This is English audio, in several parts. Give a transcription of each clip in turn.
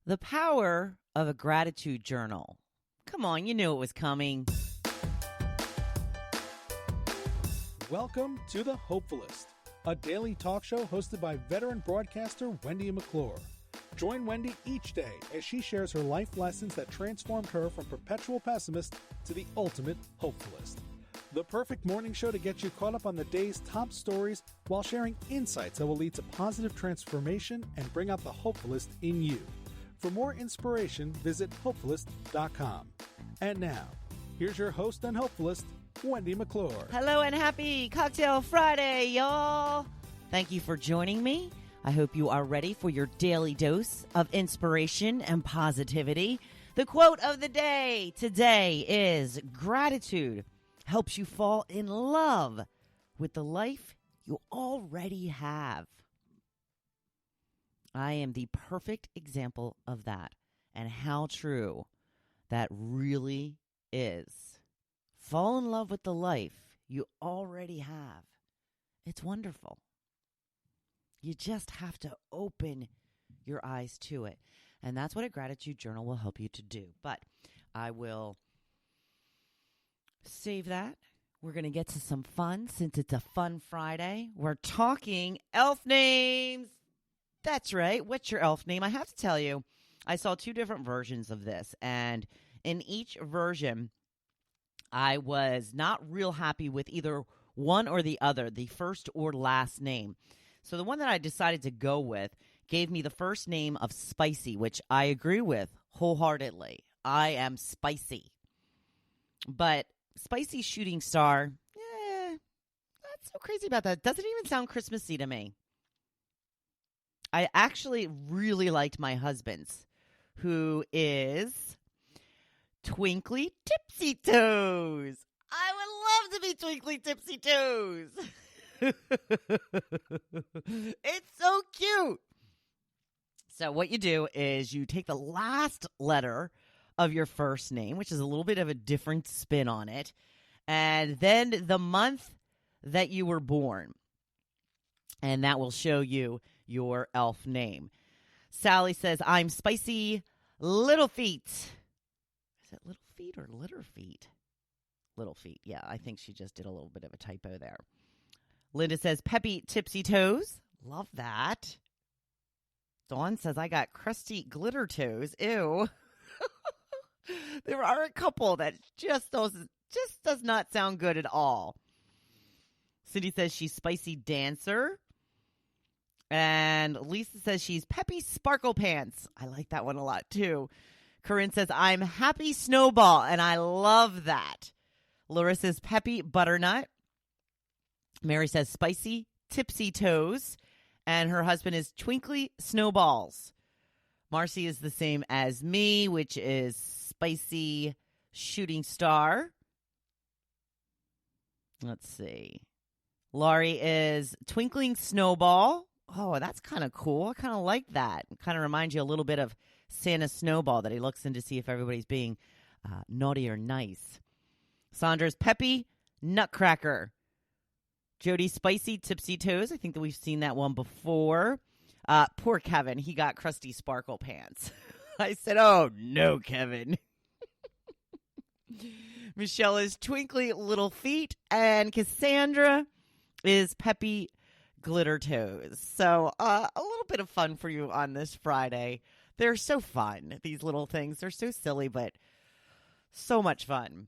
The power of a gratitude journal. Come on, you knew it was coming. Welcome to the Hopefulist, a daily talk show hosted by veteran broadcaster Wendy McClure. Join Wendy each day as she shares her life lessons that transformed her from perpetual pessimist to the ultimate hopefulist. The perfect morning show to get you caught up on the day's top stories while sharing insights that will lead to positive transformation and bring out the hopefulist in you. For more inspiration, visit Hopefulist.com. And now, here's your host and hopefulist, Wendy McClure. Hello and happy Cocktail Friday, y'all. Thank you for joining me. I hope you are ready for your daily dose of inspiration and positivity. The quote of the day today is, gratitude helps you fall in love with the life you already have. I am the perfect example of that and how true that really is. Fall in love with the life you already have. It's wonderful. You just have to open your eyes to it. And that's what a gratitude journal will help you to do. But I will save that. We're going to get to some fun since it's a fun Friday. We're talking elf names. That's right. What's your elf name? I have to tell you, I saw two different versions of this. And in each version, I was not real happy with either one or the other, the first or last name. So the one that I decided to go with gave me the first name of Spicy, which I agree with wholeheartedly. I am spicy. But Spicy Shooting Star, not so crazy about that. Doesn't even sound Christmassy to me. I actually really liked my husband's, who is Twinkly Tipsy Toes. I would love to be Twinkly Tipsy Toes. It's so cute. So what you do is you take the last letter of your first name, which is a little bit of a different spin on it, and then the month that you were born. And that will show you your elf name. Sally says, I'm Spicy Little Feet. Is it Little Feet or Litter Feet? Little Feet. Yeah, I think she just did a little bit of a typo there. Linda says, Peppy Tipsy Toes. Love that. Dawn says, I got crusty glitter toes. Ew. There are a couple that just does not sound good at all. Cindy says she's Spicy Dancer. And Lisa says she's Peppy Sparkle Pants. I like that one a lot, too. Corinne says, I'm Happy Snowball, and I love that. Larissa's Peppy Butternut. Mary says Spicy Tipsy Toes, and her husband is Twinkly Snowballs. Marcy is the same as me, which is Spicy Shooting Star. Let's see. Laurie is Twinkling Snowball. Oh, that's kind of cool. I kind of like that. It kind of reminds you a little bit of Santa Snowball, that he looks in to see if everybody's being naughty or nice. Sandra's Peppy Nutcracker. Jody Spicy Tipsy Toes. I think that we've seen that one before. Poor Kevin. He got crusty sparkle pants. I said, oh, no, Kevin. Michelle is Twinkly Little Feet. And Cassandra is Peppy Glitter Toes. So a little bit of fun for you on this Friday. They're so fun, these little things. They're so silly, but so much fun.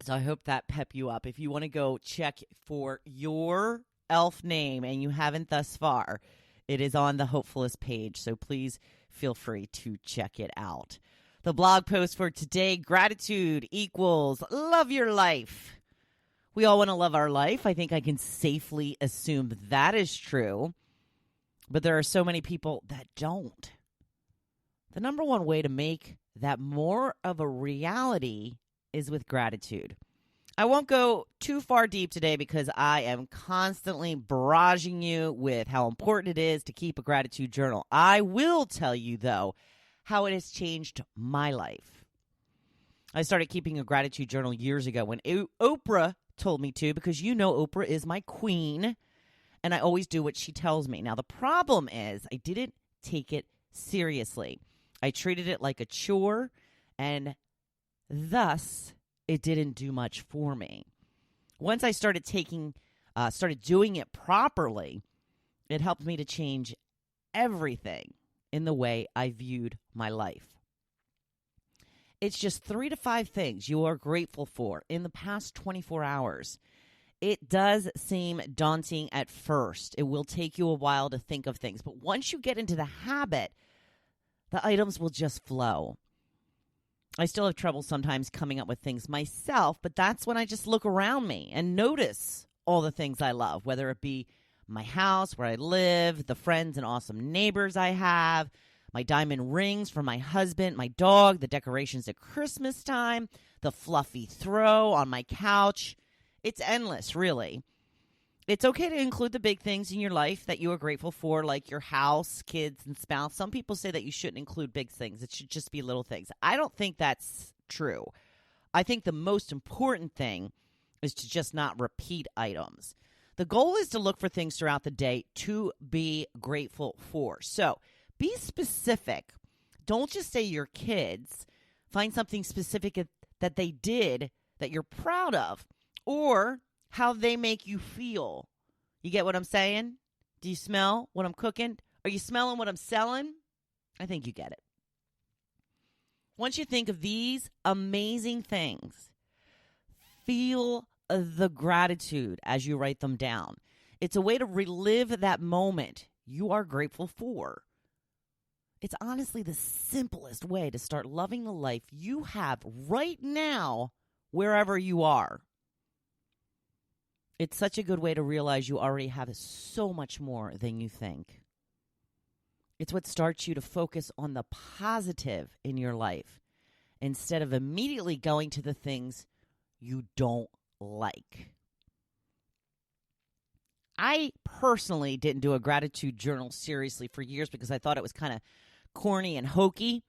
So I hope that pep you up. If you want to go check for your elf name and you haven't thus far, it is on the Hopefulist page. So please feel free to check it out. The blog post for today, gratitude equals love your life. We all want to love our life. I think I can safely assume that is true. But there are so many people that don't. The number one way to make that more of a reality is with gratitude. I won't go too far deep today because I am constantly barraging you with how important it is to keep a gratitude journal. I will tell you, though, how it has changed my life. I started keeping a gratitude journal years ago when Oprah told me to, because you know Oprah is my queen, and I always do what she tells me. Now, the problem is I didn't take it seriously. I treated it like a chore, and thus it didn't do much for me. Once I started doing it properly, it helped me to change everything in the way I viewed my life. It's just 3 to 5 things you are grateful for in the past 24 hours. It does seem daunting at first. It will take you a while to think of things. But once you get into the habit, the items will just flow. I still have trouble sometimes coming up with things myself, but that's when I just look around me and notice all the things I love, whether it be my house, where I live, the friends and awesome neighbors I have, my diamond rings for my husband, my dog, the decorations at Christmas time, the fluffy throw on my couch. It's endless, really. It's okay to include the big things in your life that you are grateful for, like your house, kids, and spouse. Some people say that you shouldn't include big things. It should just be little things. I don't think that's true. I think the most important thing is to just not repeat items. The goal is to look for things throughout the day to be grateful for. So be specific. Don't just say your kids. Find something specific that they did that you're proud of, or how they make you feel. You get what I'm saying? Do you smell what I'm cooking? Are you smelling what I'm selling? I think you get it. Once you think of these amazing things, feel the gratitude as you write them down. It's a way to relive that moment you are grateful for. It's honestly the simplest way to start loving the life you have right now, wherever you are. It's such a good way to realize you already have so much more than you think. It's what starts you to focus on the positive in your life instead of immediately going to the things you don't like. I personally didn't do a gratitude journal seriously for years because I thought it was kind of corny and hokey.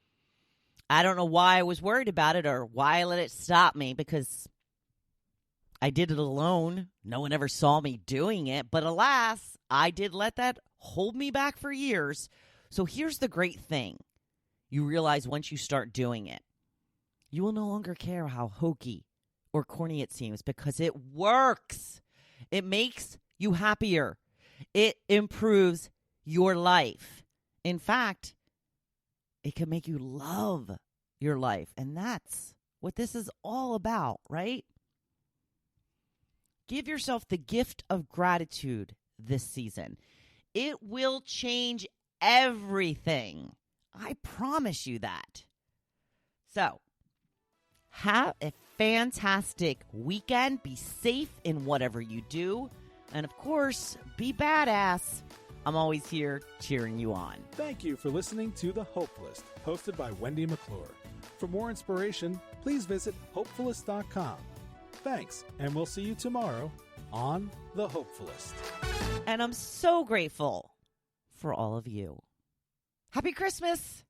I don't know why I was worried about it or why I let it stop me, because I did it alone. No one ever saw me doing it. But alas, I did let that hold me back for years. So here's the great thing. You realize once you start doing it, you will no longer care how hokey or corny it seems, because it works. It makes you happier. It improves your life. In fact, it can make you love your life. And that's what this is all about, right? Give yourself the gift of gratitude this season. It will change everything. I promise you that. So, have a fantastic weekend. Be safe in whatever you do. And of course, be badass. I'm always here cheering you on. Thank you for listening to The Hopefulist, hosted by Wendy McClure. For more inspiration, please visit Hopefulist.com. Thanks, and we'll see you tomorrow on The Hopefulist. And I'm so grateful for all of you. Happy Christmas!